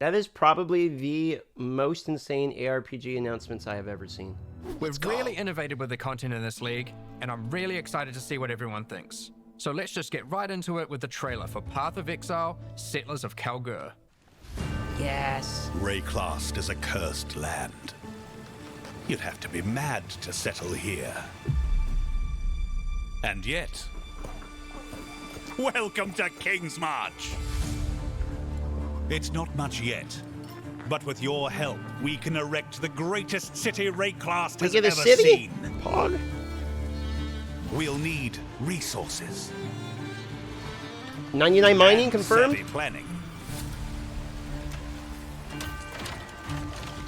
That is probably the most insane ARPG announcements I have ever seen. We've really innovated with the content in this league, and I'm really excited to see what everyone thinks. So let's just get right into it with the trailer for Path of Exile, Settlers of Kalguur. Yes. Rayclast is a cursed land. You'd have to be mad to settle here. And yet, welcome to King's March! It's not much yet, but with your help, we can erect the greatest city Rayclast has ever seen. Pog. We'll need resources. 99 mining and confirmed? savvy planning.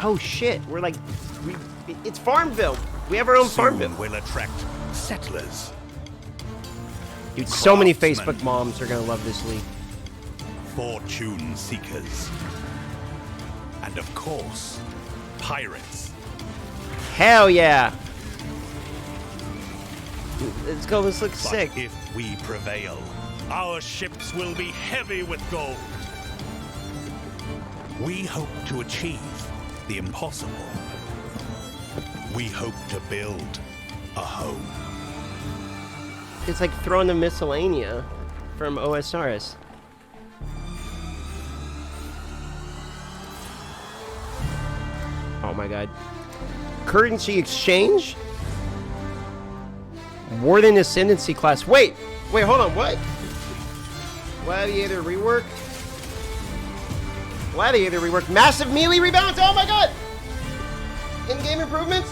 Oh shit, we're like, it's Farmville. We have our own Farmville. Soon we'll attract settlers. Dude, so many craftsmen. Facebook moms are gonna love this league. Fortune seekers. And of course, pirates. Hell yeah. Dude, let's go, this looks But sick. if we prevail, our ships will be heavy with gold. We hope to achieve the impossible. We hope to build a home. It's like throwing the miscellanea from OSRS. Oh my god. Currency exchange? Warden Ascendancy class. Wait, hold on, what? Gladiator rework? Gladiator rework. Massive melee rebalance. Oh my god! In-game improvements?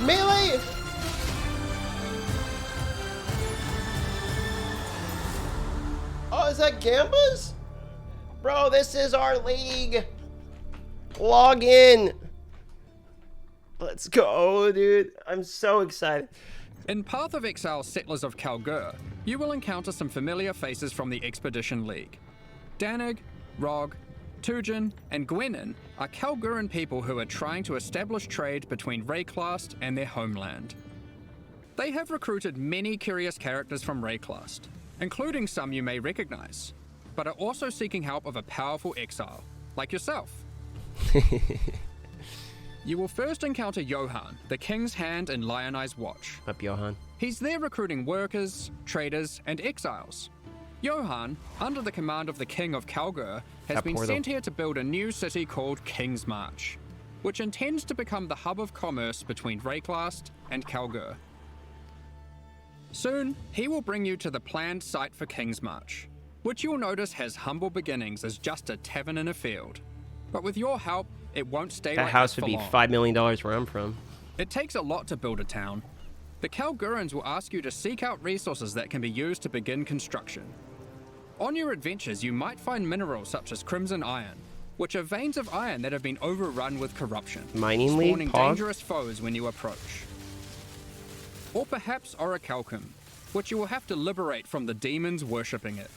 Melee! Oh, is that Gambas? Bro, this is our league. Log in. Let's go, dude. I'm so excited. In Path of Exile, Settlers of Kalguur, you will encounter some familiar faces from the Expedition League. Danig, Rog, Tujin, and Gwenin are Kalguuran people who are trying to establish trade between Rayclast and their homeland. They have recruited many curious characters from Rayclast, including some you may recognize, but are also seeking help of a powerful exile, like yourself. You will first encounter Johan, the King's Hand and Lionized Watch. Up, Johan. He's there recruiting workers, traders, and exiles. Johan, under the command of the King of Kalguur, has been sent here to build a new city called King's March, which intends to become the hub of commerce between Rayclast and Kalguur. Soon, he will bring you to the planned site for King's March, which you'll notice has humble beginnings as just a tavern in a field. But with your help, it won't stay That like house this would for be long. $5 million where I'm from. It takes a lot to build a town. The Kalguurans will ask you to seek out resources that can be used to begin construction. On your adventures, you might find minerals such as crimson iron, which are veins of iron that have been overrun with corruption, Mining league, spawning Pog? dangerous foes when you approach. Or perhaps orichalcum, which you will have to liberate from the demons worshipping it.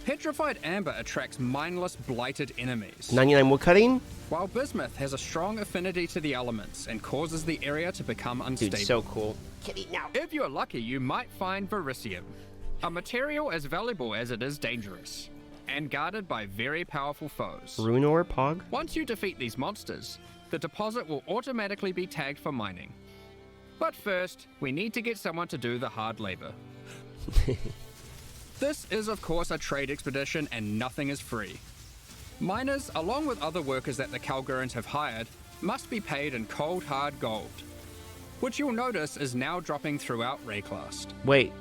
Petrified amber attracts mindless, blighted enemies, 99 woodcutting? while bismuth has a strong affinity to the elements and causes the area to become unstable. Dude, so cool. Kitty, now. If you're lucky, you might find vericium, a material as valuable as it is dangerous, and guarded by very powerful foes. Rune ore, Pog? Once you defeat these monsters, the deposit will automatically be tagged for mining. But first, we need to get someone to do the hard labor. This is of course a trade expedition and nothing is free. Miners, along with other workers that the Kalguurans have hired, must be paid in cold hard gold, which you'll notice is now dropping throughout Rayclast. Wait.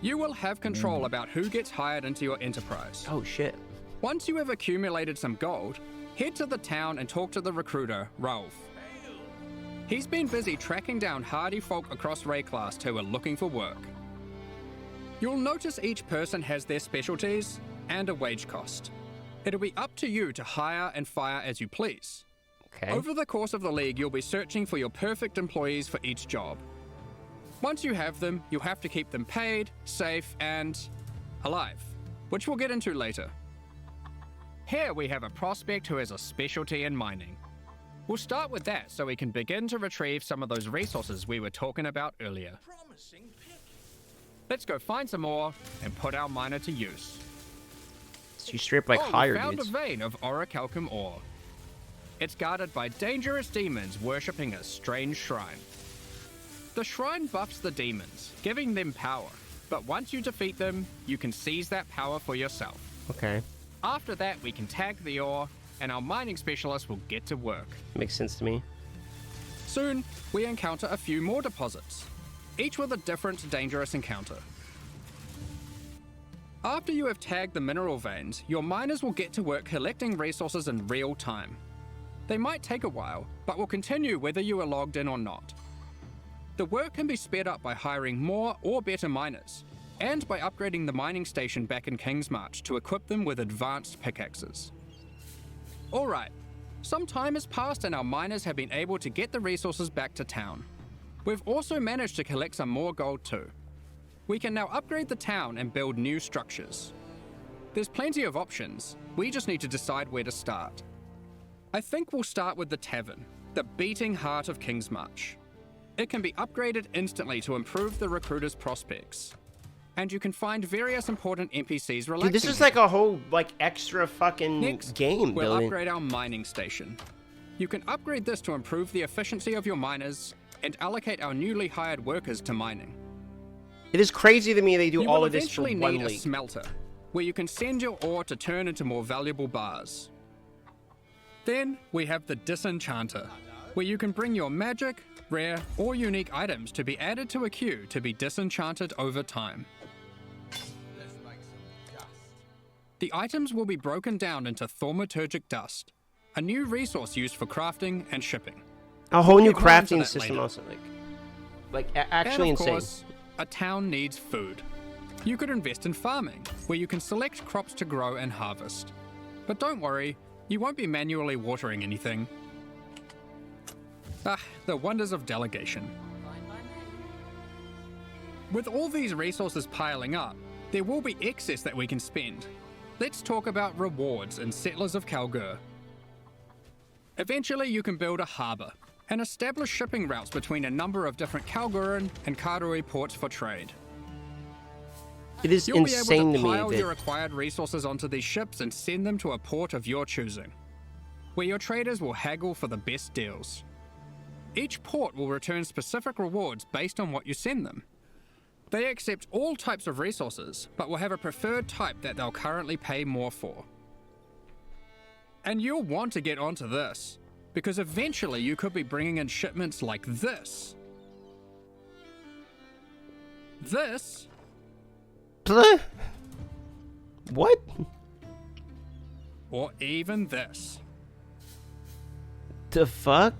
You will have control about who gets hired into your enterprise. Oh, shit. Once you have accumulated some gold, head to the town and talk to the recruiter, Raouf. He's been busy tracking down hardy folk across Rayclast who are looking for work. You'll notice each person has their specialties and a wage cost. It'll be up to you to hire and fire as you please. Okay. Over the course of the league, you'll be searching for your perfect employees for each job. Once you have them, you'll have to keep them paid, safe, and alive, which we'll get into later. Here we have a prospect who has a specialty in mining. We'll start with that so we can begin to retrieve some of those resources we were talking about earlier. Let's go find some more and put our miner to use. You straight up like higher we found dudes. a vein of orichalcum ore. It's guarded by dangerous demons worshipping a strange shrine. The shrine buffs the demons, giving them power. But once you defeat them, you can seize that power for yourself. Okay. After that, we can tag the ore, and our mining specialist will get to work. Makes sense to me. Soon, we encounter a few more deposits, each with a different dangerous encounter. After you have tagged the mineral veins, your miners will get to work collecting resources in real time. They might take a while, but will continue whether you are logged in or not. The work can be sped up by hiring more or better miners, and by upgrading the mining station back in Kingsmarch to equip them with advanced pickaxes. Alright, some time has passed and our miners have been able to get the resources back to town. We've also managed to collect some more gold too. We can now upgrade the town and build new structures. There's plenty of options, we just need to decide where to start. I think we'll start with the tavern, the beating heart of Kingsmarch. It can be upgraded instantly to improve the recruiter's prospects. And you can find various important NPCs relaxing. Dude, this is like a whole, like, extra fucking Next, game we'll building. upgrade our mining station. You can upgrade this to improve the efficiency of your miners and allocate our newly hired workers to mining. It is crazy to me they do You all will of this for eventually one need a league. smelter, where you can send your ore to turn into more valuable bars. Then we have the Disenchanter, where you can bring your magic, rare, or unique items to be added to a queue to be disenchanted over time. The items will be broken down into thaumaturgic dust, a new resource used for crafting and shipping. A whole new We'll get more into crafting that system later. also, actually And of insane. course, a town needs food. You could invest in farming, where you can select crops to grow and harvest. But don't worry, you won't be manually watering anything. The wonders of delegation. With all these resources piling up, there will be excess that we can spend. Let's talk about rewards in Settlers of Kalguur. Eventually, you can build a harbour and establish shipping routes between a number of different Kalguuran and Karui ports for trade. It is You'll be insane able to to me pile that your acquired resources onto these ships and send them to a port of your choosing, where your traders will haggle for the best deals. Each port will return specific rewards based on what you send them. They accept all types of resources, but will have a preferred type that they'll currently pay more for. And you'll want to get onto this, because eventually you could be bringing in shipments like this. This, What? or even this. The fuck?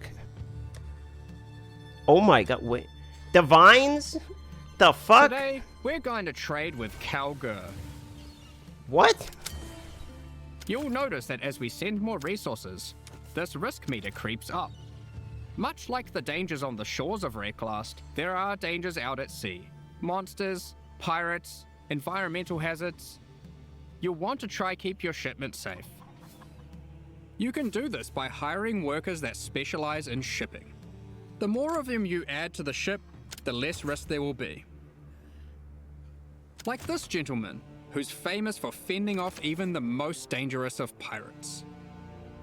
Oh my god, wait. The vines? The fuck? Today, we're going to trade with Kalguur. What? You'll notice that as we send more resources, this risk meter creeps up. Much like the dangers on the shores of Reclast, there are dangers out at sea. Monsters, pirates, environmental hazards. You'll want to try keep your shipment safe. You can do this by hiring workers that specialize in shipping. The more of them you add to the ship, the less risk there will be. Like this gentleman, who's famous for fending off even the most dangerous of pirates.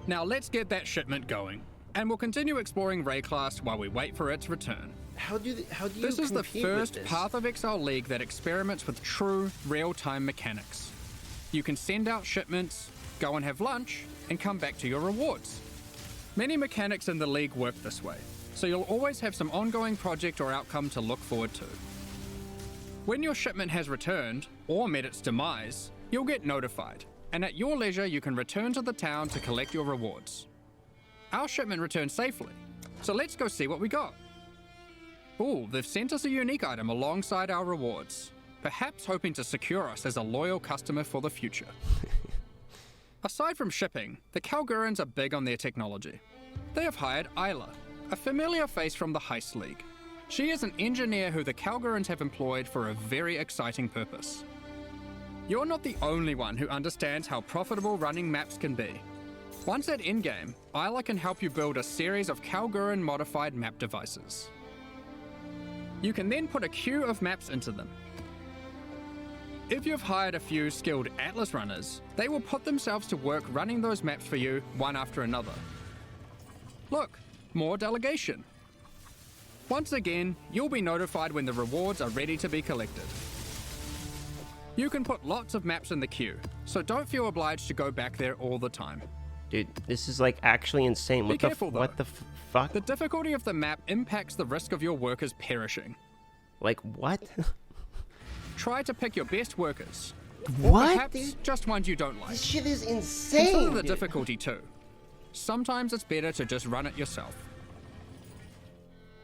Now let's get that shipment going, and we'll continue exploring Reclast while we wait for its return. How do you This is the compete with first this? Path of Exile League that experiments with true, real-time mechanics. You can send out shipments, go and have lunch, and come back to your rewards. Many mechanics in the League work this way, so you'll always have some ongoing project or outcome to look forward to. When your shipment has returned, or met its demise, you'll get notified, and at your leisure you can return to the town to collect your rewards. Our shipment returned safely, so let's go see what we got. Ooh, they've sent us a unique item alongside our rewards, perhaps hoping to secure us as a loyal customer for the future. Aside from shipping, the Kalguurans are big on their technology. They have hired Isla, a familiar face from the Heist League. She is an engineer who the Kalguurans have employed for a very exciting purpose. You're not the only one who understands how profitable running maps can be. Once at Endgame, Isla can help you build a series of Kalguuran modified map devices. You can then put a queue of maps into them. If you've hired a few skilled Atlas runners, they will put themselves to work running those maps for you one after another. Look, more delegation. Once again, you'll be notified when the rewards are ready to be collected. You can put lots of maps in the queue, so don't feel obliged to go back there all the time. Dude, this is like actually insane. Be careful, though. What the fuck? The difficulty of the map impacts the risk of your workers perishing. Like what? Try to pick your best workers. What? Or perhaps just ones you don't like. This shit is insane. Consider the dude. difficulty too. Sometimes it's better to just run it yourself.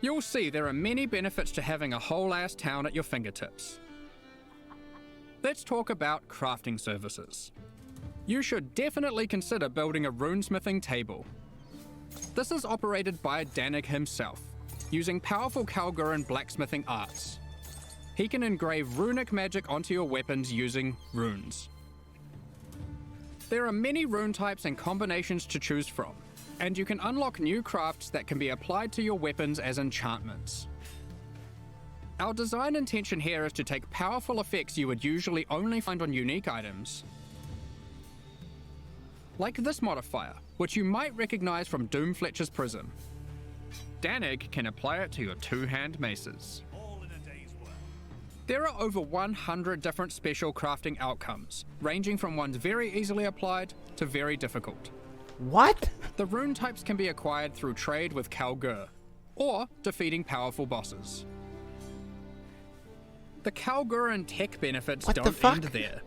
You'll see there are many benefits to having a whole-ass town at your fingertips. Let's talk about crafting services. You should definitely consider building a runesmithing table. This is operated by Danig himself, using powerful Kalguur and blacksmithing arts. He can engrave runic magic onto your weapons using runes. There are many rune types and combinations to choose from, and you can unlock new crafts that can be applied to your weapons as enchantments. Our design intention here is to take powerful effects you would usually only find on unique items, like this modifier, which you might recognize from Doomfletcher's Prism. Danig can apply it to your two-hand maces. There are over 100 different special crafting outcomes, ranging from ones very easily applied to very difficult. What? The rune types can be acquired through trade with Kalguur, or defeating powerful bosses. The Kalguur and tech benefits What the don't fuck? end there.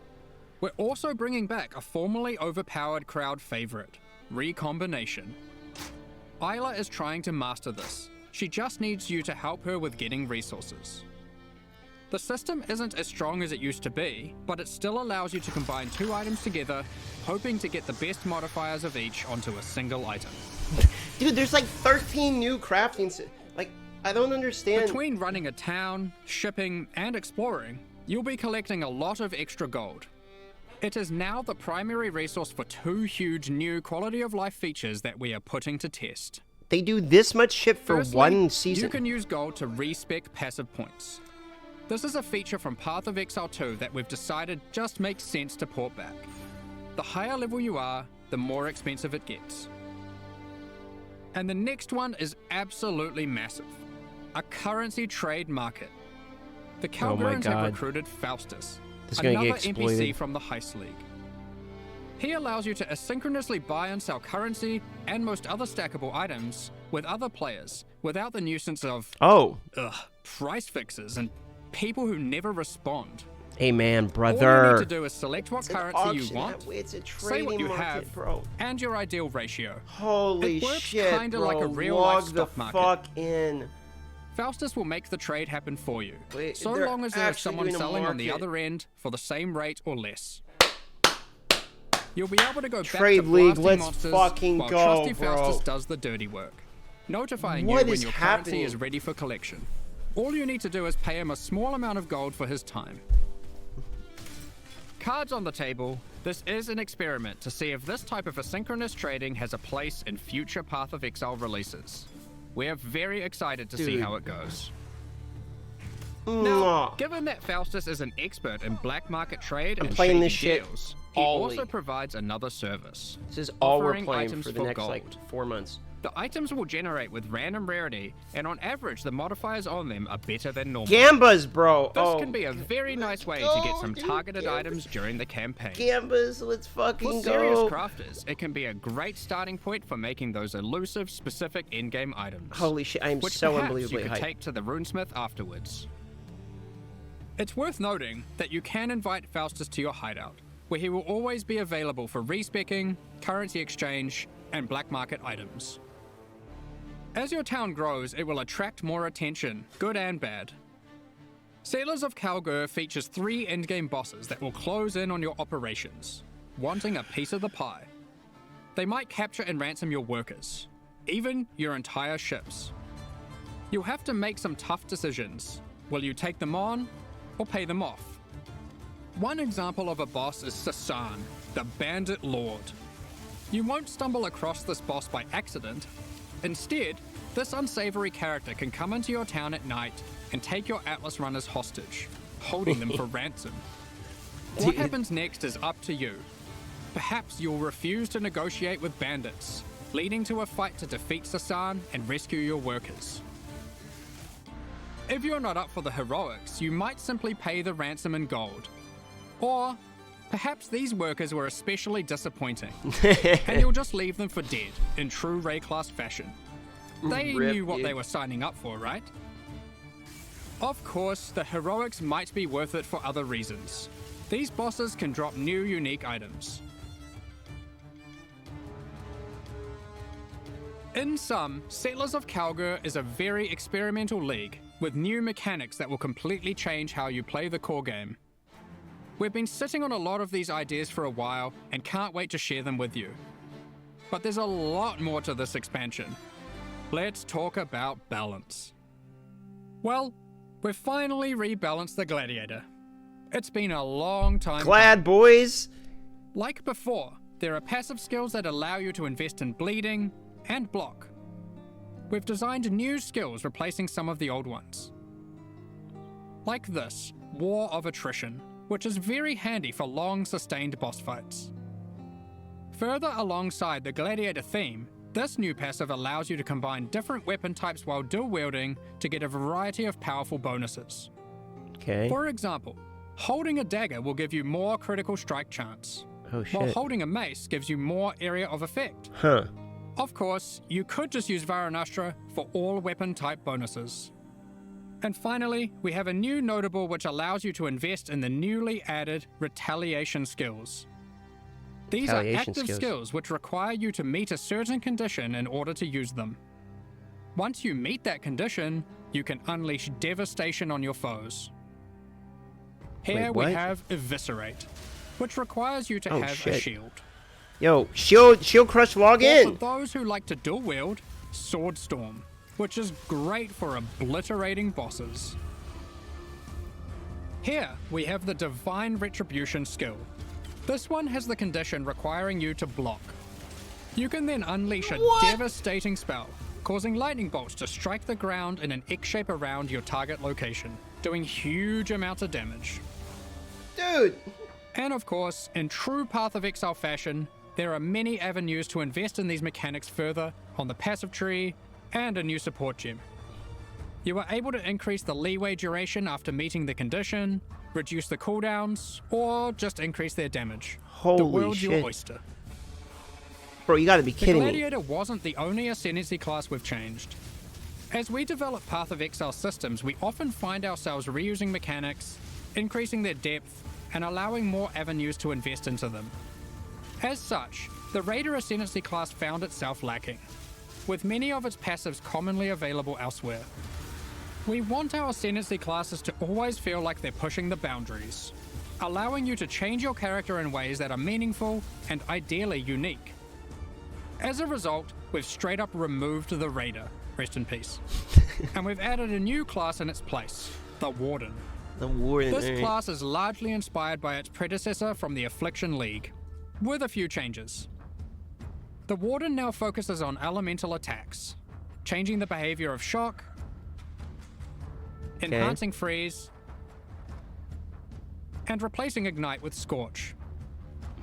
We're also bringing back a formerly overpowered crowd favorite, Recombination. Isla is trying to master this. She just needs you to help her with getting resources. The system isn't as strong as it used to be, but it still allows you to combine two items together, hoping to get the best modifiers of each onto a single item. Dude, there's like 13 new crafting. Like, I don't understand. Between running a town, shipping, and exploring, you'll be collecting a lot of extra gold. It is now the primary resource for two huge new quality of life features that we are putting to test. They do this much shit for Firstly, one season. You can use gold to respec passive points. This is a feature from Path of Exile 2 that we've decided just makes sense to port back. The higher level you are, the more expensive it gets. And the next one is absolutely massive. A currency trade market. The Oh my Kalguurans have God. recruited Faustus, This is gonna another get exploited. NPC from the Heist League. He allows you to asynchronously buy and sell currency and most other stackable items with other players without the nuisance of price fixes and people who never respond. Hey man, All brother. you need to do is select what It's an currency auction. you want, It's a say trading what you market, have, bro. and your ideal ratio. Holy It works shit, kinda bro. like a real-life Log the stock market. fuck in. Faustus will make the trade happen for you, Wait, so they're long as there's actually someone doing a selling on the market. other end for the same rate or less. You'll be able to go Trade back to League, blasting let's monsters fucking while go, trusty bro. Faustus does the dirty work, notifying What you when is your happening? currency is ready for collection. All you need to do is pay him a small amount of gold for his time. Cards on the table. This is an experiment to see if this type of asynchronous trading has a place in future Path of Exile releases. We're very excited to see Dude. how it goes. Mwah. Now, given that Faustus is an expert in black market trade and playing shady this shit deals, he all also week. provides another service. This is all we're offering playing items for the for next gold. like 4 months. The items will generate with random rarity, and on average, the modifiers on them are better than normal. Gambas, bro. This can be a very nice way to get some dude, targeted Gambas. items during the campaign. Gambas, let's For fucking serious go. crafters, it can be a great starting point for making those elusive, specific in-game items. Holy shit, I am which so perhaps unbelievably you could hyped. take to the runesmith afterwards. It's worth noting that you can invite Faustus to your hideout, where he will always be available for respecking, currency exchange, and black market items. As your town grows, it will attract more attention, good and bad. Settlers of Kalguur features 3 endgame bosses that will close in on your operations, wanting a piece of the pie. They might capture and ransom your workers, even your entire ships. You'll have to make some tough decisions. Will you take them on, or pay them off? One example of a boss is Sasan, the Bandit Lord. You won't stumble across this boss by accident. Instead, this unsavory character can come into your town at night and take your Atlas runners hostage, holding them for ransom. What happens next is up to you. Perhaps you'll refuse to negotiate with bandits, leading to a fight to defeat Sasan and rescue your workers. If you're not up for the heroics, you might simply pay the ransom in gold. Or perhaps these workers were especially disappointing, and you'll just leave them for dead in true Ray class fashion. They knew what they were signing up for, right? Of course, the heroics might be worth it for other reasons. These bosses can drop new unique items. In sum, Settlers of Kalguur is a very experimental league with new mechanics that will completely change how you play the core game. We've been sitting on a lot of these ideas for a while and can't wait to share them with you. But there's a lot more to this expansion. Let's talk about balance. Well, we've finally rebalanced the Gladiator. It's been a long time. Glad boys! Like before, there are passive skills that allow you to invest in bleeding and block. We've designed new skills replacing some of the old ones. Like this, War of Attrition, which is very handy for long sustained boss fights. Further alongside the Gladiator theme, this new passive allows you to combine different weapon types while dual wielding to get a variety of powerful bonuses. Okay. For example, holding a dagger will give you more critical strike chance, Oh shit. while holding a mace gives you more area of effect. Huh. Of course, you could just use Varanastra for all weapon type bonuses. And finally, we have a new notable which allows you to invest in the newly added Retaliation skills. These are active skills which require you to meet a certain condition in order to use them. Once you meet that condition, you can unleash devastation on your foes. Here we have Eviscerate, which requires you to have a shield. Yo, shield crush log in! For those who like to dual wield, Sword Storm, which is great for obliterating bosses. Here we have the Divine Retribution skill. This one has the condition requiring you to block. You can then unleash a devastating spell, causing lightning bolts to strike the ground in an X shape around your target location, doing huge amounts of damage. Dude! And of course, in true Path of Exile fashion, there are many avenues to invest in these mechanics further on the passive tree and a new support gem. You are able to increase the leeway duration after meeting the condition, reduce the cooldowns, or just increase their damage. Holy the world's shit. your oyster. Bro, you gotta be kidding me. The Gladiator wasn't the only Ascendancy class we've changed. As we develop Path of Exile systems, we often find ourselves reusing mechanics, increasing their depth, and allowing more avenues to invest into them. As such, the Raider Ascendancy class found itself lacking, with many of its passives commonly available elsewhere. We want our Ascendancy classes to always feel like they're pushing the boundaries, allowing you to change your character in ways that are meaningful and ideally unique. As a result, we've straight up removed the Raider, rest in peace, and we've added a new class in its place, the Warden. The Warden. This class is largely inspired by its predecessor from the Affliction League, with a few changes. The Warden now focuses on elemental attacks, changing the behavior of Shock, enhancing Freeze, and replacing Ignite with Scorch.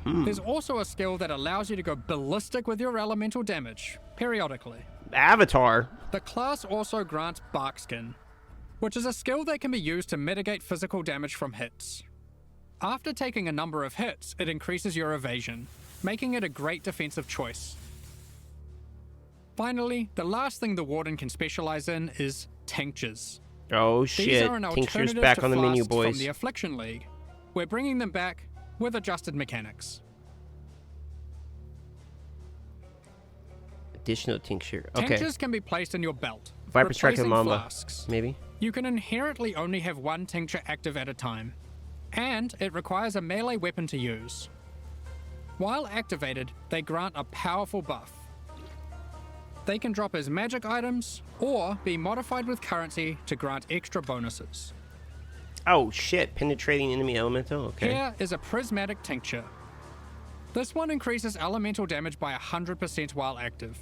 There's also a skill that allows you to go ballistic with your elemental damage, periodically. Avatar. The class also grants Barkskin, which is a skill that can be used to mitigate physical damage from hits. After taking a number of hits, it increases your evasion, making it a great defensive choice. Finally, the last thing the Warden can specialize in is Tinctures. Oh shit, These are an Tinctures alternative back to on the menu, flasks boys. from the Affliction League. We're bringing them back with adjusted mechanics. Additional tincture. Okay. Tinctures can be placed in your belt, Viper Strike and replacing Mamba. flasks. Maybe. You can inherently only have one tincture active at a time, and it requires a melee weapon to use. While activated, they grant a powerful buff. They can drop as magic items, or be modified with currency to grant extra bonuses. Oh shit, penetrating enemy elemental? Okay. Here is a prismatic tincture. This one increases elemental damage by 100% while active.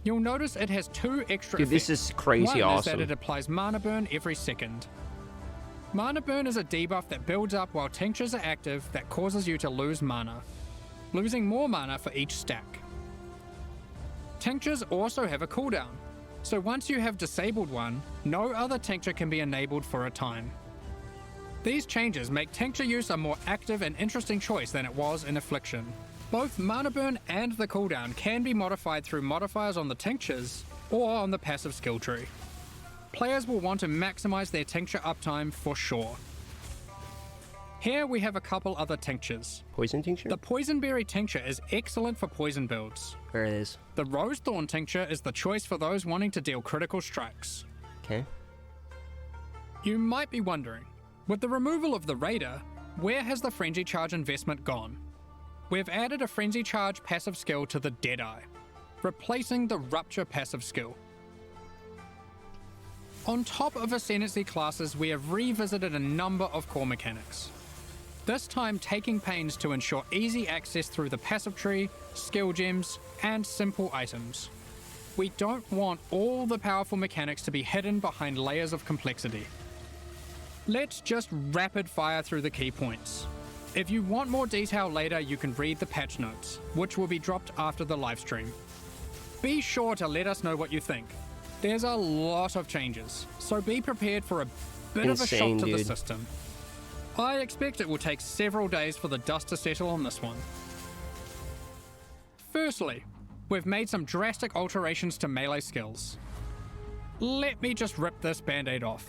You'll notice it has two extra Dude, this effects. is crazy One is awesome. that it applies mana burn every second. Mana Burn is a debuff that builds up while Tinctures are active that causes you to lose mana, losing more mana for each stack. Tinctures also have a cooldown, so once you have disabled one, no other tincture can be enabled for a time. These changes make tincture use a more active and interesting choice than it was in Affliction. Both Mana Burn and the cooldown can be modified through modifiers on the tinctures or on the passive skill tree. Players will want to maximize their tincture uptime for sure. Here we have a couple other tinctures. Poison tincture? The Poisonberry tincture is excellent for poison builds. There it is. The Rosethorn tincture is the choice for those wanting to deal critical strikes. Okay. You might be wondering, with the removal of the Raider, where has the Frenzy Charge investment gone? We've added a Frenzy Charge passive skill to the Deadeye, replacing the Rupture passive skill. On top of Ascendancy classes, we have revisited a number of core mechanics. This time taking pains to ensure easy access through the passive tree, skill gems, and simple items. We don't want all the powerful mechanics to be hidden behind layers of complexity. Let's just rapid fire through the key points. If you want more detail later, you can read the patch notes, which will be dropped after the livestream. Be sure to let us know what you think. There's a lot of changes, so be prepared for a bit of a shock to the system. I expect it will take several days for the dust to settle on this one. Firstly, we've made some drastic alterations to melee skills. Let me just rip this band-aid off.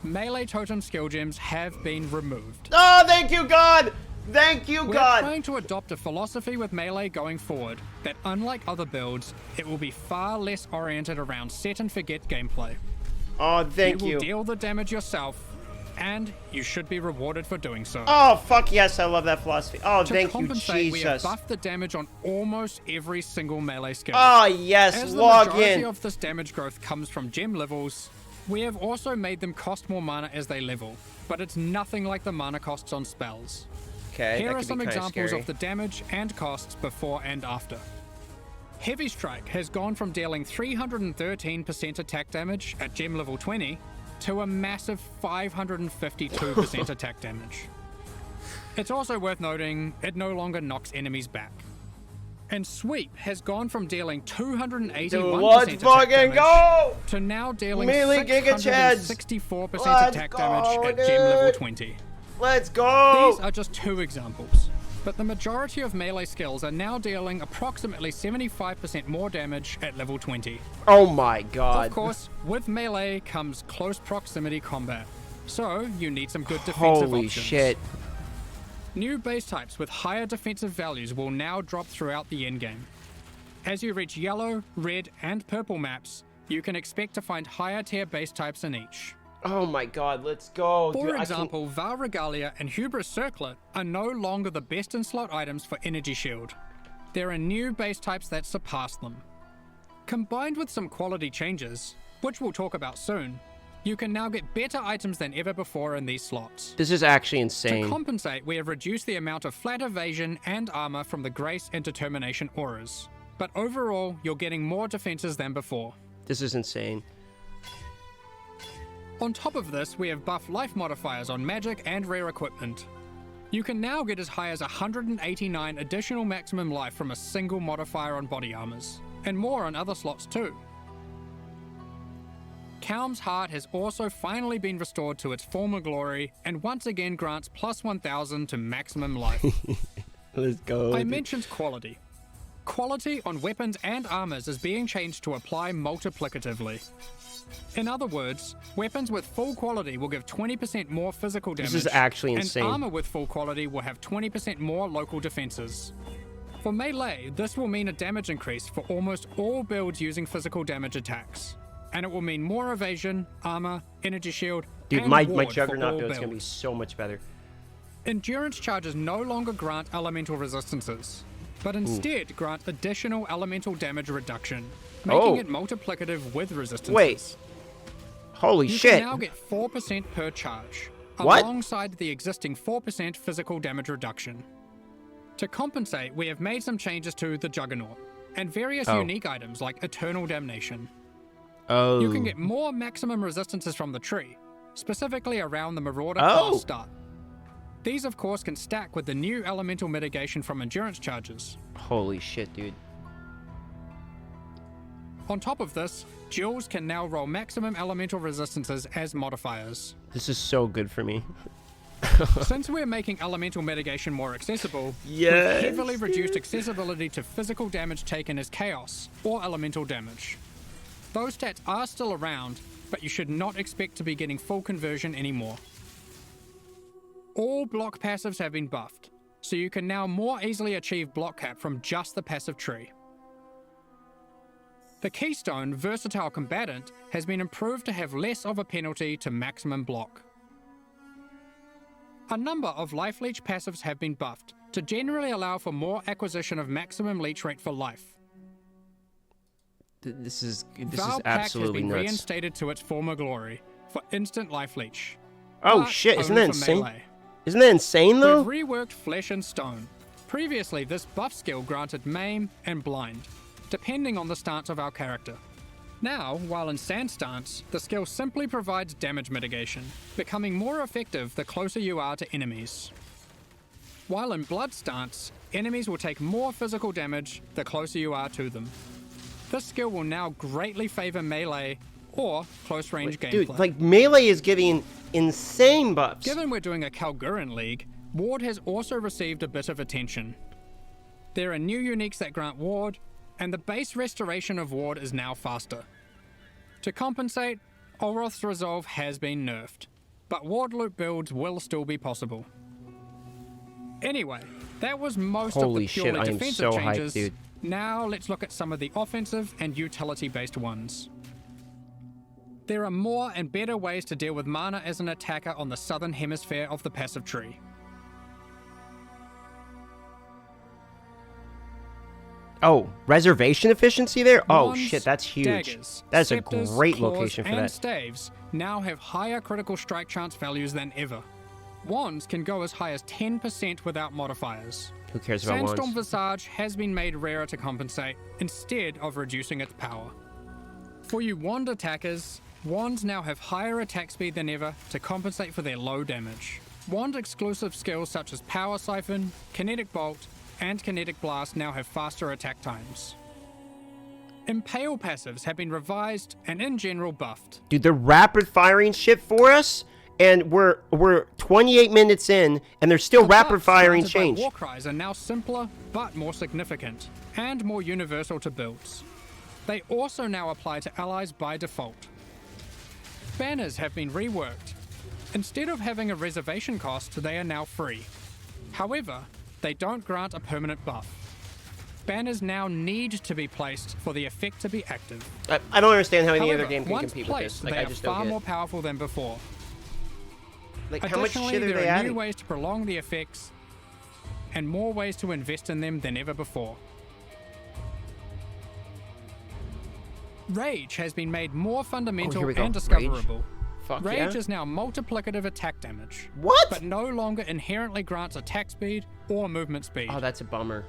Melee totem skill gems have been removed. Oh, thank you, God! Thank you, God! We're trying to adopt a philosophy with melee going forward that, unlike other builds, it will be far less oriented around set and forget gameplay. Oh, thank you. You will deal the damage yourself, and you should be rewarded for doing so. Oh, fuck yes, I love that philosophy. Oh, thank you, To compensate, we have Jesus. buffed the damage on almost every single melee skill. Oh, yes, As log the majority in. of this damage growth comes from gem levels, we have also made them cost more mana as they level, but it's nothing like the mana costs on spells. Okay, Here that are could some be kinda examples scary. of the damage and costs before and after. Heavy Strike has gone from dealing 313% attack damage at gem level 20 to a massive 552% attack damage. It's also worth noting it no longer knocks enemies back. And Sweep has gone from dealing 281% Dude, let's attack fucking damage go! to now dealing Melee Giga Chads. 664% Let's attack go, damage at dude. gem level 20. Let's go! These are just two examples, but the majority of melee skills are now dealing approximately 75% more damage at level 20. Oh my God. Of course, with melee comes close proximity combat, so you need some good defensive Holy options. shit. New base types with higher defensive values will now drop throughout the endgame. As you reach yellow, red, and purple maps, you can expect to find higher tier base types in each. Oh my God, let's go. For Dude, example, Val Regalia and Hubris Circlet are no longer the best in slot items for Energy Shield. There are new base types that surpass them. Combined with some quality changes, which we'll talk about soon, you can now get better items than ever before in these slots. This is actually To insane. compensate, we have reduced the amount of flat evasion and armor from the Grace and Determination auras. But overall, you're getting more defenses than before. This is insane. On top of this, we have buff life modifiers on magic and rare equipment. You can now get as high as 189 additional maximum life from a single modifier on body armors, and more on other slots too. Kalm's Heart has also finally been restored to its former glory and once again grants plus 1000 to maximum life. Let's go. I mentioned quality. Quality on weapons and armors is being changed to apply multiplicatively. In other words, weapons with full quality will give 20% more physical damage. This is actually insane. And armor with full quality will have 20% more local defenses. For melee, this will mean a damage increase for almost all builds using physical damage attacks. And it will mean more evasion, armor, energy shield, Dude, and my ward for Juggernaut all build's gonna be builds. so much better. Endurance charges no longer grant elemental resistances, but instead grant additional elemental damage reduction, making it multiplicative with resistances. Wait. Holy You shit. can now get 4% per charge, What? alongside the existing 4% physical damage reduction. To compensate, we have made some changes to the Juggernaut, and various unique items like Eternal Damnation. Oh. You can get more maximum resistances from the tree, specifically around the Marauder Oh. class start. These, of course, can stack with the new elemental mitigation from endurance charges. Holy shit, dude. On top of this, duels can now roll maximum elemental resistances as modifiers. This is so good for me. Since we're making elemental mitigation more accessible, Yes, we've heavily reduced accessibility to physical damage taken as chaos or elemental damage. Those stats are still around, but you should not expect to be getting full conversion anymore. All block passives have been buffed, so you can now more easily achieve block cap from just the passive tree. The Keystone Versatile Combatant has been improved to have less of a penalty to maximum block. A number of Life Leech passives have been buffed to generally allow for more acquisition of maximum leech rate for life. This is Val Pack has absolutely been nuts. reinstated to its former glory for instant Life Leech. Oh but shit, isn't only that for insane? melee. Isn't that insane though? We've reworked Flesh and Stone. Previously, this buff skill granted Maim and Blind, depending on the stance of our character. Now, while in Sand stance, the skill simply provides damage mitigation, becoming more effective the closer you are to enemies. While in Blood stance, enemies will take more physical damage the closer you are to them. This skill will now greatly favor melee or close range gameplay. Dude, like melee is getting insane buffs. Given we're doing a Kalguuran league, Ward has also received a bit of attention. There are new uniques that grant Ward, and the base restoration of Ward is now faster. To compensate, Olroth's Resolve has been nerfed, but Ward loop builds will still be possible. Anyway, that was most of Holy the shit, purely I am defensive so hyped, changes. dude. Now let's look at some of the offensive and utility-based ones. There are more and better ways to deal with mana as an attacker on the southern hemisphere of the passive tree. Oh, reservation efficiency there? Oh Wands, shit, that's huge. daggers, That's a scepters, great claws, location for and that. staves now have higher critical strike chance values than ever. Wands can go as high as 10% without modifiers. Who cares about Sandstorm wands? Visage has been made rarer to compensate, instead of reducing its power. For you wand attackers, wands now have higher attack speed than ever to compensate for their low damage. Wand exclusive skills such as Power Siphon, Kinetic Bolt, and Kinetic Blast now have faster attack times. Impale passives have been revised and in general buffed. Dude, they're rapid firing shit for us, and we're 28 minutes in, and they're still The rapid buffs firing granted by change. War cries are now simpler, but more significant, and more universal to builds. They also now apply to allies by default. Banners have been reworked. Instead of having a reservation cost, they are now free. However, they don't grant a permanent buff. Banners now need to be placed for the effect to be active. I don't understand how any However, other game can once compete with placed, this. Like, they I are just far don't more get powerful than before. Like, how much Additionally, shit are there they are adding? new ways to prolong the effects and more ways to invest in them than ever before. Rage has been made more fundamental here we go. and discoverable. Fuck Rage yeah. is now multiplicative attack damage, What? but no longer inherently grants attack speed or movement speed. Oh, that's a bummer.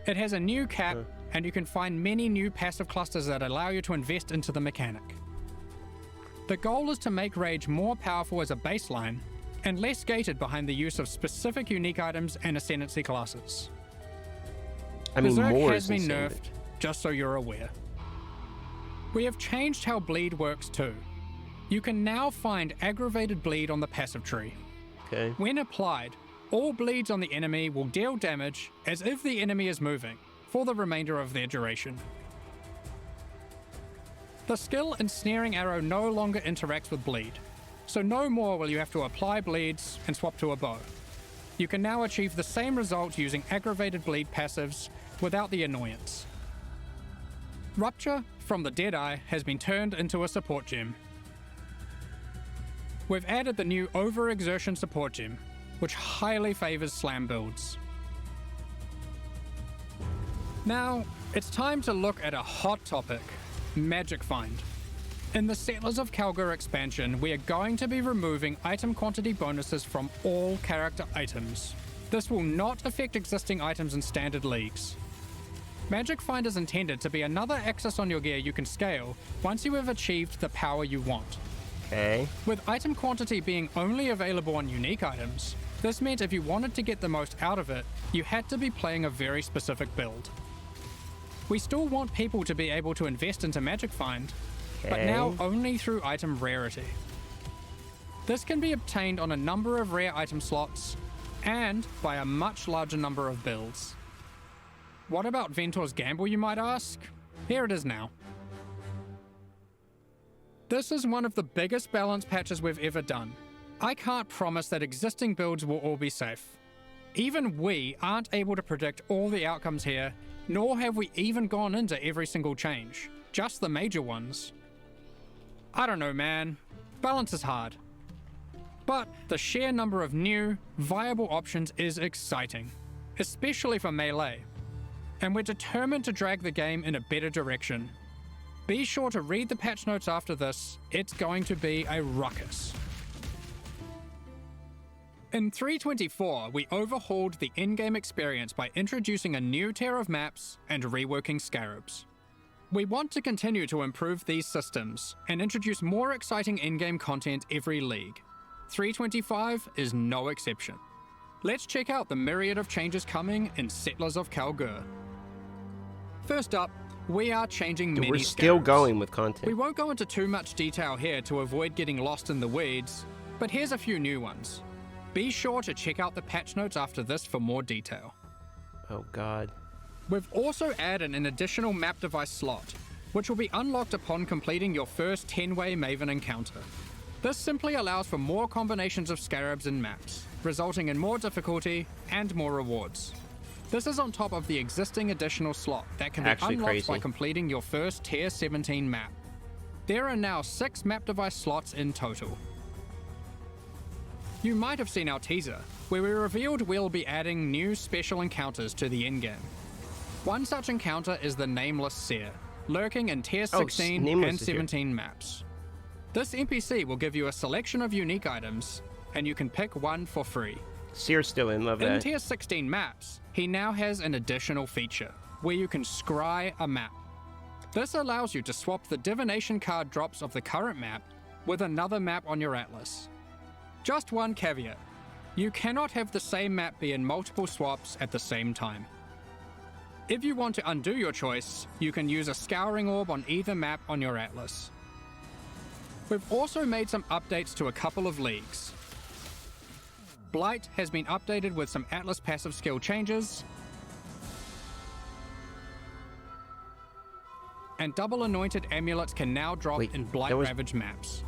It has a new cap, and you can find many new passive clusters that allow you to invest into the mechanic. The goal is to make Rage more powerful as a baseline, and less gated behind the use of specific unique items and ascendancy classes. I mean, Berserk more has is been insane, nerfed, just so you're aware. We have changed how bleed works too. You can now find aggravated bleed on the passive tree. Okay. When applied, all bleeds on the enemy will deal damage as if the enemy is moving for the remainder of their duration. The skill Ensnaring Arrow no longer interacts with bleed, so no more will you have to apply bleeds and swap to a bow. You can now achieve the same result using aggravated bleed passives without the annoyance. Rupture from the Deadeye has been turned into a support gem. We've added the new Overexertion support gem, which highly favors slam builds. Now, it's time to look at a hot topic, Magic Find. In the Settlers of Kalguur expansion, we are going to be removing item quantity bonuses from all character items. This will not affect existing items in standard leagues. Magic Find is intended to be another axis on your gear you can scale once you have achieved the power you want. Okay. With item quantity being only available on unique items, this meant if you wanted to get the most out of it, you had to be playing a very specific build. We still want people to be able to invest into Magic Find, but now only through item rarity. This can be obtained on a number of rare item slots, and by a much larger number of builds. What about Ventor's Gamble, you might ask? Here it is now. This is one of the biggest balance patches we've ever done. I can't promise that existing builds will all be safe. Even we aren't able to predict all the outcomes here, nor have we even gone into every single change, just the major ones. I don't know, man. Balance is hard. But the sheer number of new, viable options is exciting, especially for Melee. And we're determined to drag the game in a better direction. Be sure to read the patch notes after this, it's going to be a ruckus. In 3.24, we overhauled the in-game experience by introducing a new tier of maps and reworking scarabs. We want to continue to improve these systems and introduce more exciting in-game content every league. 3.25 is no exception. Let's check out the myriad of changes coming in Settlers of Kalguur. First up, we are changing many We're still scarabs. going with content. We won't go into too much detail here to avoid getting lost in the weeds, but here's a few new ones. Be sure to check out the patch notes after this for more detail. Oh god. We've also added an additional map device slot, which will be unlocked upon completing your first 10-way Maven encounter. This simply allows for more combinations of scarabs and maps, resulting in more difficulty and more rewards. This is on top of the existing additional slot that can be unlocked by completing your first Tier 17 map. There are now 6 map device slots in total. You might have seen our teaser, where we revealed we'll be adding new special encounters to the endgame. One such encounter is the Nameless Seer, lurking in Tier 16 and 17 maps. This NPC will give you a selection of unique items, and you can pick one for free. Seer's still in, love that. In Tier 16 maps, he now has an additional feature, where you can scry a map. This allows you to swap the divination card drops of the current map with another map on your atlas. Just one caveat, you cannot have the same map be in multiple swaps at the same time. If you want to undo your choice, you can use a scouring orb on either map on your atlas. We've also made some updates to a couple of leagues. Blight has been updated with some Atlas passive skill changes, and double anointed amulets can now drop in Blight Ravaged maps.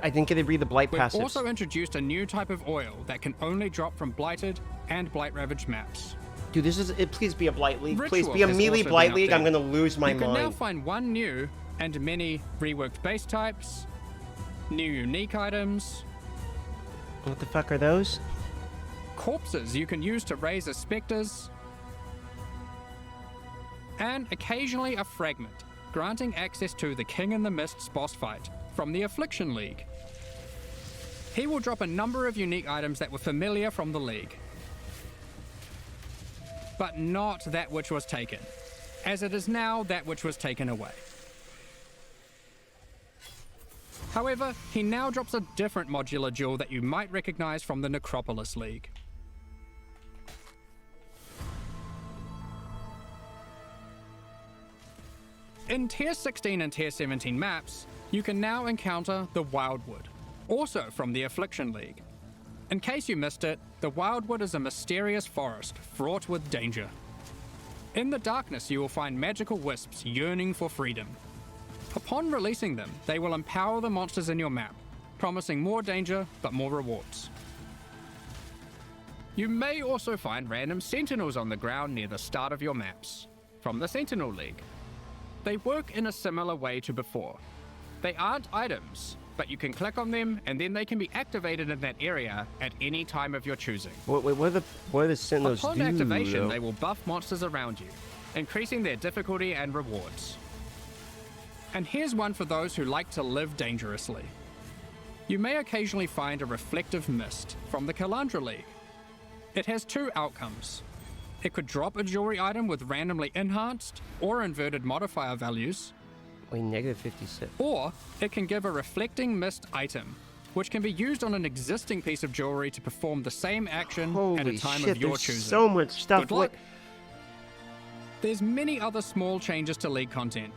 I didn't get to read the Blight passives. We've also introduced a new type of oil that can only drop from Blighted and Blight Ravaged maps. Dude, please be a Blight League. Ritual Please be a melee Blight League. I'm gonna lose my mind. You can now find one new and many reworked base types, new unique items. What the fuck are those? Corpses you can use to raise as specters, and occasionally a fragment, granting access to the King in the Mist's boss fight from the Affliction League. He will drop a number of unique items that were familiar from the league, but not that which was taken, as it is now that which was taken away. However, he now drops a different modular jewel that you might recognize from the Necropolis League. In Tier 16 and Tier 17 maps, you can now encounter the Wildwood, also from the Affliction League. In case you missed it, the Wildwood is a mysterious forest fraught with danger. In the darkness, you will find magical wisps yearning for freedom. Upon releasing them, they will empower the monsters in your map, promising more danger but more rewards. You may also find random sentinels on the ground near the start of your maps, from the Sentinel League. They work in a similar way to before. They aren't items, but you can click on them and then they can be activated in that area at any time of your choosing. What are the Sentinels Upon activation, they will buff monsters around you, increasing their difficulty and rewards. And here's one for those who like to live dangerously. You may occasionally find a reflective mist from the Kalandra League. It has 2 outcomes. It could drop a jewelry item with randomly enhanced or inverted modifier values, Wait, negative 56. Or it can give a reflecting mist item, which can be used on an existing piece of jewelry to perform the same action at a Holy time shit, of your there's choosing. so much stuff. Good luck. There's many other small changes to League content.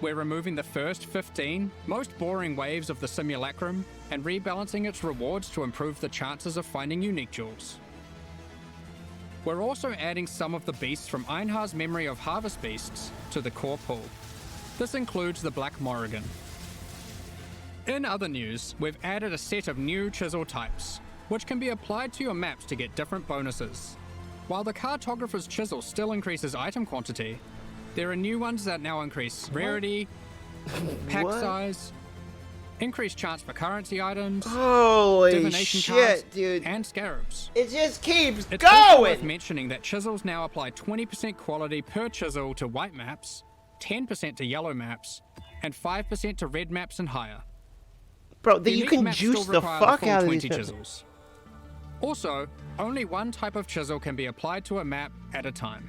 We're removing the first 15 most boring waves of the simulacrum and rebalancing its rewards to improve the chances of finding unique jewels. We're also adding some of the beasts from Einhar's Memory of Harvest Beasts to the core pool. This includes the Black Morrigan. In other news, we've added a set of new chisel types, which can be applied to your maps to get different bonuses. While the cartographer's chisel still increases item quantity, there are new ones that now increase rarity, pack What? size, increased chance for currency items, Holy divination shit, cards, dude. and scarabs. It just keeps It's also worth going! mentioning that chisels now apply 20% quality per chisel to white maps, 10% to yellow maps, and 5% to red maps and higher. Bro, that you Unique can maps juice still the require fuck full out of these 20 chisels. Also, only one type of chisel can be applied to a map at a time.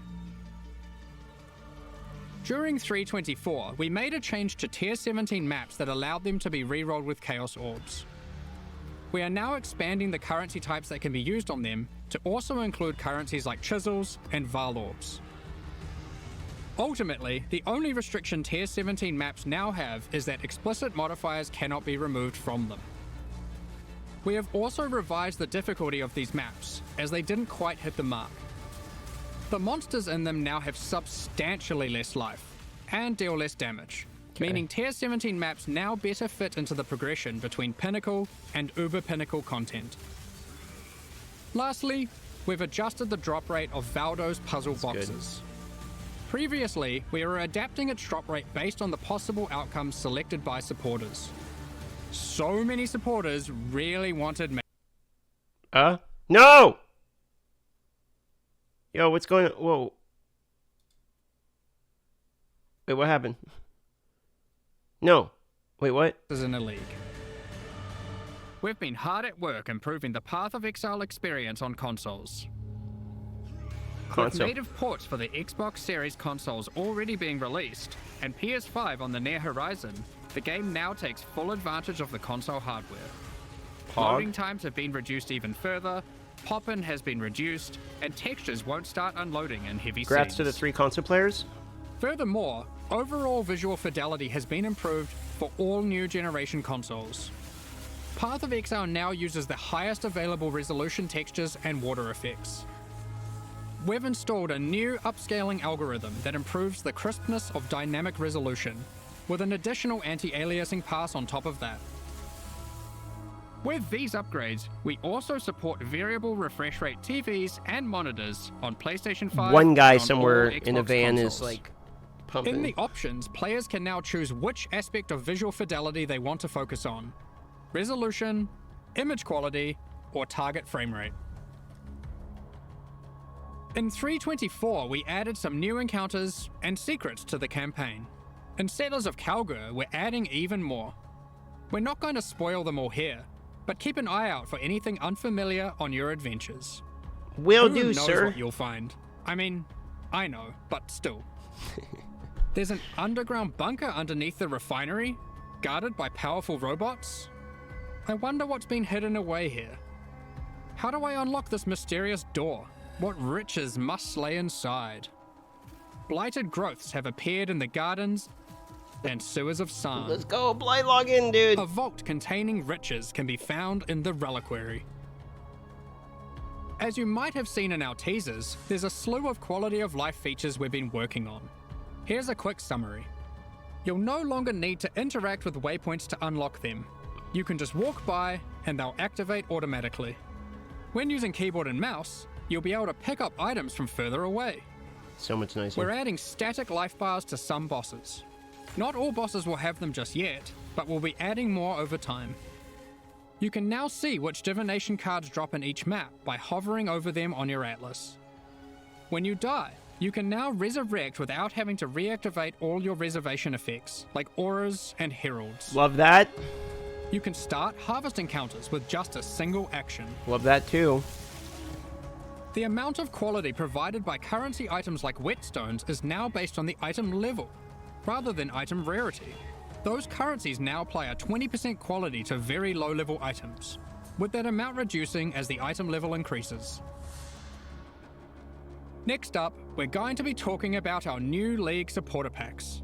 During 3.24, we made a change to Tier 17 maps that allowed them to be rerolled with Chaos Orbs. We are now expanding the currency types that can be used on them to also include currencies like chisels and Val Orbs. Ultimately, the only restriction Tier 17 maps now have is that explicit modifiers cannot be removed from them. We have also revised the difficulty of these maps, as they didn't quite hit the mark. The monsters in them now have substantially less life, and deal less damage, meaning Tier 17 maps now better fit into the progression between Pinnacle and Uber Pinnacle content. Lastly, we've adjusted the drop rate of Valdo's puzzle boxes. Previously, we were adapting its drop rate based on the possible outcomes selected by supporters. So many supporters really wanted No! Yo, what's going on? Whoa. Wait, what happened? No. Wait, what? in a league. We've been hard at work improving the Path of Exile experience on consoles. With native ports for the Xbox Series consoles already being released, and PS5 on the near horizon, the game now takes full advantage of the console hardware. Loading times have been reduced even further, pop-in has been reduced, and textures won't start unloading in heavy Congrats scenes. to the 3 console players. Furthermore, overall visual fidelity has been improved for all new generation consoles. Path of Exile now uses the highest available resolution textures and water effects. We've installed a new upscaling algorithm that improves the crispness of dynamic resolution, with an additional anti-aliasing pass on top of that. With these upgrades, we also support variable refresh rate TVs and monitors on PlayStation 5. One guy and on somewhere all in a Xbox van consoles. is like pumping. In the options, players can now choose which aspect of visual fidelity they want to focus on: resolution, image quality, or target frame rate. In 3.24, we added some new encounters and secrets to the campaign. In Settlers of Kalguur, we're adding even more. We're not going to spoil them all here, but keep an eye out for anything unfamiliar on your adventures. Will Who do, knows sir. what you'll find? I mean, I know, but still. There's an underground bunker underneath the refinery, guarded by powerful robots. I wonder what's been hidden away here. How do I unlock this mysterious door? What riches must lay inside? Blighted growths have appeared in the gardens and sewers of Sarn. Let's go, blind login, dude. A vault containing riches can be found in the reliquary. As you might have seen in our teasers, there's a slew of quality of life features we've been working on. Here's a quick summary. You'll no longer need to interact with waypoints to unlock them. You can just walk by and they'll activate automatically. When using keyboard and mouse, you'll be able to pick up items from further away. So much nicer. We're adding static life bars to some bosses. Not all bosses will have them just yet, but we'll be adding more over time. You can now see which divination cards drop in each map by hovering over them on your atlas. When you die, you can now resurrect without having to reactivate all your reservation effects, like auras and heralds. Love that. You can start harvest encounters with just a single action. Love that too. The amount of quality provided by currency items like whetstones is now based on the item level. rather than item rarity. Those currencies now apply a 20% quality to very low level items, with that amount reducing as the item level increases. Next up, we're going to be talking about our new League supporter packs.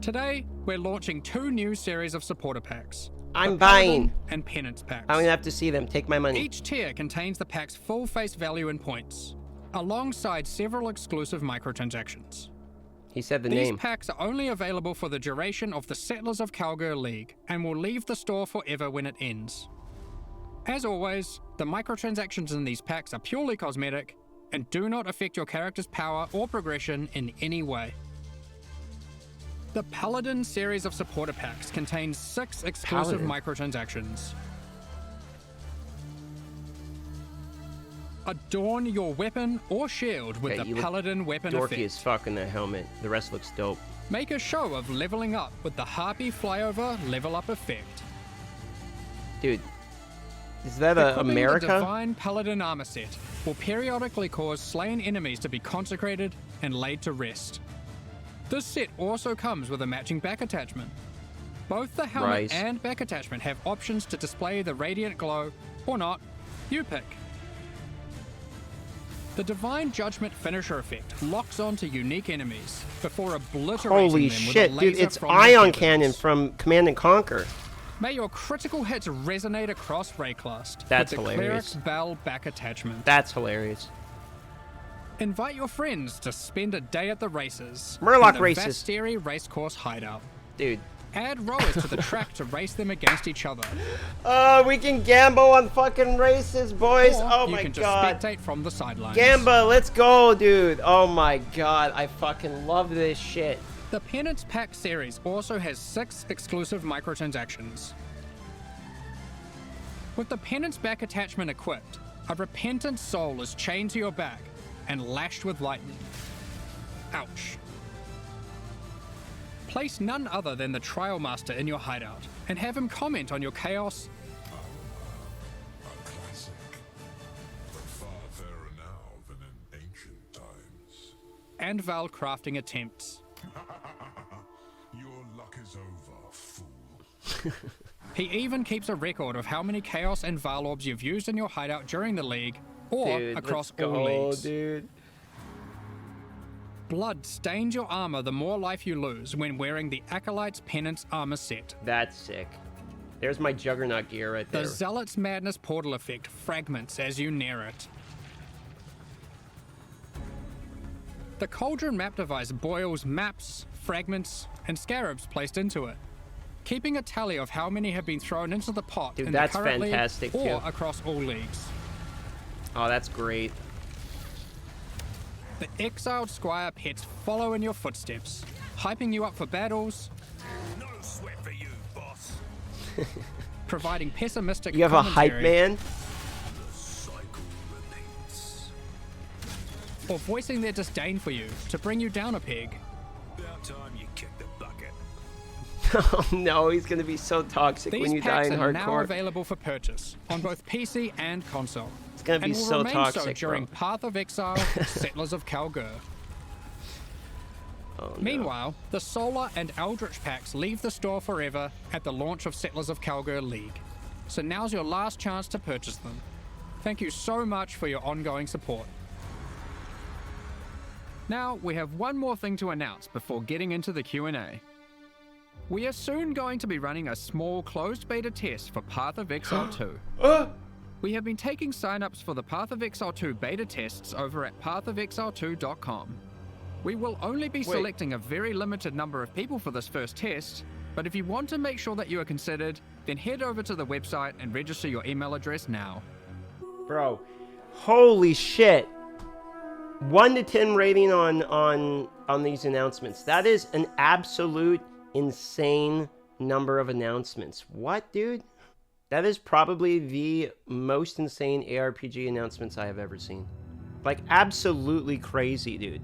Today, we're launching 2 new series of supporter packs. I'm the buying. Paladin and Penance packs. I'm gonna have to see them. Take my money. Each tier contains the pack's full face value in points, alongside several exclusive microtransactions. He said the These name. packs are only available for the duration of the Settlers of Kalguur League, and will leave the store forever when it ends. As always, the microtransactions in these packs are purely cosmetic, and do not affect your character's power or progression in any way. The Paladin series of supporter packs contains 6 exclusive microtransactions. Adorn your weapon or shield with the Paladin weapon dorky effect. as fuck in the helmet. The rest looks dope. Make a show of leveling up with the Harpy Flyover level up effect. Dude, is that a Equipping America? The Divine Paladin armor set will periodically cause slain enemies to be consecrated and laid to rest. This set also comes with a matching back attachment. Both the helmet and back attachment have options to display the radiant glow, or not. You pick. The Divine Judgment finisher effect locks onto unique enemies before obliterating Holy them shit, with a laser dude, it's from the Ion heavens. Cannon from Command and Conquer. May your critical hits resonate across Rayclast That's with the hilarious. Cleric Bell back attachment. That's hilarious. Invite your friends to spend a day at the races. Murloc in the races. Vasteri Racecourse hideout. Dude. Add rowers to the track to race them against each other. Oh, we can gamble on fucking races, boys. Or Oh you my can god. just spectate from the sidelines. Gamba, let's go, dude. Oh my god, I fucking love this shit. The Penance Pack series also has 6 exclusive microtransactions. With the Penance back attachment equipped, a repentant soul is chained to your back and lashed with lightning. Ouch. Place none other than the Trial Master in your hideout and have him comment on your chaos. A classic, but far fairer now than in ancient times. And Val crafting attempts. Your luck is over, fool. He even keeps a record of how many Chaos and Val orbs you've used in your hideout during the league, or Dude, across let's all go, leagues. dude. Blood stains your armor the more life you lose when wearing the Acolyte's Penance armor set. That's sick. There's my Juggernaut gear right there. The Zealot's Madness portal effect fragments as you near it. The Cauldron map device boils maps, fragments, and scarabs placed into it, keeping a tally of how many have been thrown into the pot Dude, in that's the current fantastic, league or too. across all leagues. Oh, that's great. The exiled squire pets follow in your footsteps, hyping you up for battles, No sweat for you, boss. providing pessimistic You have a hype commentary, man? The cycle repeats. or voicing their disdain for you to bring you down a peg. About time you kicked the bucket. Oh no, he's gonna be so toxic These when you die packs in are now hardcore. available for purchase on both PC and console. It's gonna be and will so remain so toxic, during bro. Path of Exile, Settlers of Kalguur. Oh, no. Meanwhile, the Solar and Eldritch packs leave the store forever at the launch of Settlers of Kalguur League. So now's your last chance to purchase them. Thank you so much for your ongoing support. Now, we have one more thing to announce before getting into the Q&A. We are soon going to be running a small closed beta test for Path of Exile 2. We have been taking signups for the Path of Exile 2 beta tests over at pathofexile2.com. We will only be selecting a very limited number of people for this first test, but if you want to make sure that you are considered, then head over to the website and register your email address now. Bro, holy shit. 1 to 10 rating on these announcements. That is an absolute insane number of announcements. What, dude? That is probably the most insane ARPG announcements I have ever seen. Like, absolutely crazy, dude.